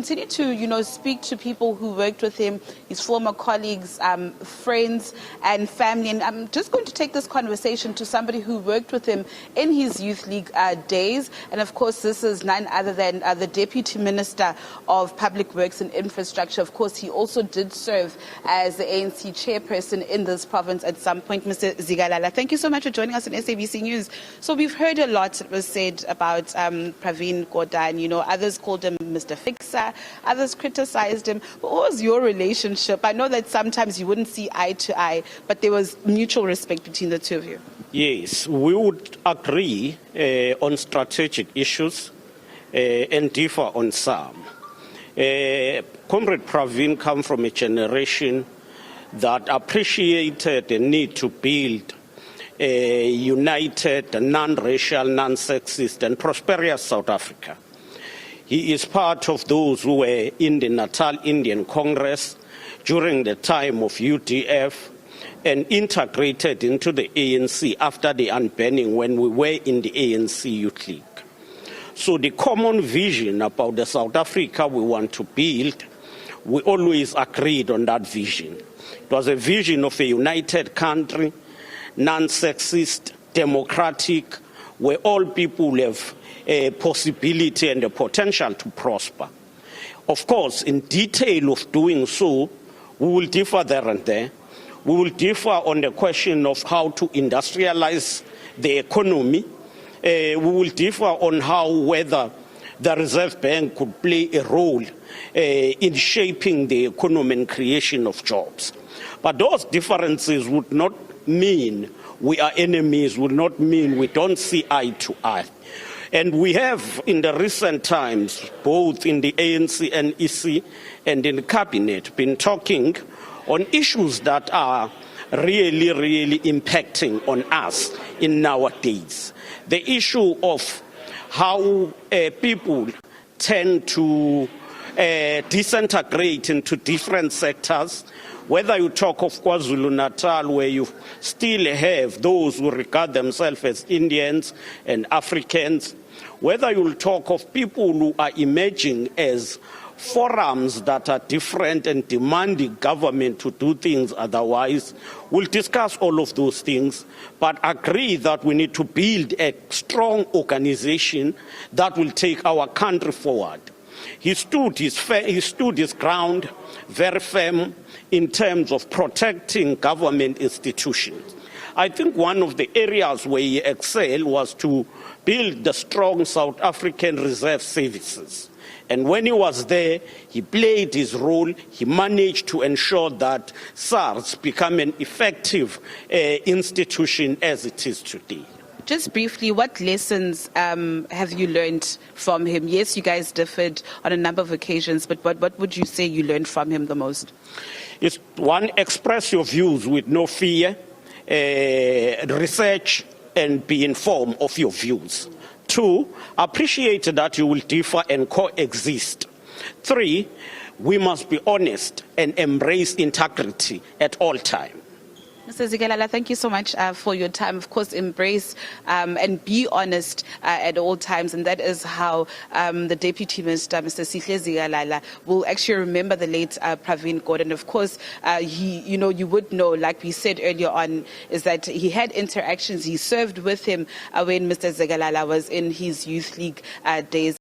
continue to, speak to people who worked with him, his former colleagues, friends and family. And I'm just going to take this conversation to somebody who worked with him in his youth league days. And of course, this is none other than the Deputy Minister of Public Works and Infrastructure. Of course, he also did serve as the ANC chairperson in this province at some point, Mr. Zikalala. Thank you so much for joining us on SABC News. So we've heard a lot that was said about Pravin Gordhan. Others called him Mr. Fixer, others criticized him. But what was your relationship? I know that sometimes you wouldn't see eye to eye, but there was mutual respect between the two of you. Yes, we would agree on strategic issues and differ on some. Comrade Pravin comes from a generation that appreciated the need to build a united, non-racial, non-sexist and prosperous South Africa. He is part of those who were in the Natal Indian Congress during the time of UDF and integrated into the ANC after the unbanning when we were in the ANC Youth League. So the common vision about the South Africa we want to build, we always agreed on that vision. It was a vision of a united country, non-sexist, democratic, where all people have a possibility and a potential to prosper. Of course, in detail of doing so, we will differ there and there. We will differ on the question of how to industrialize the economy. We will differ on whether the Reserve Bank could play a role in shaping the economy and creation of jobs. But those differences would not mean we are enemies, would not mean we don't see eye to eye. And we have, in the recent times, both in the ANC and EC and in the cabinet, been talking on issues that are really, really impacting on us in nowadays. The issue of how people tend to disintegrate into different sectors, whether you talk of KwaZulu-Natal, where you still have those who regard themselves as Indians and Africans, whether you'll talk of people who are emerging as forums that are different and demanding government to do things otherwise. We'll discuss all of those things, but agree that we need to build a strong organization that will take our country forward. He stood his ground very firm in terms of protecting government institutions. I think one of the areas where he excelled was to build the strong South African Reserve Services. And when he was there, he played his role. He managed to ensure that SARS become an effective institution as it is today. Just briefly, what lessons have you learned from him? Yes, you guys differed on a number of occasions, but what would you say you learned from him the most? It's one, express your views with no fear, research and be informed of your views. 2, appreciate that you will differ and coexist. 3, we must be honest and embrace integrity at all times. Mr. Zikalala, thank you so much for your time. Of course, embrace and be honest at all times. And that is how the Deputy Minister, Mr. Sihle Zikalala, will actually remember the late Pravin Gordhan. Of course, you would know, like we said earlier on, is that he had interactions. He served with him when Mr. Zikalala was in his youth league days.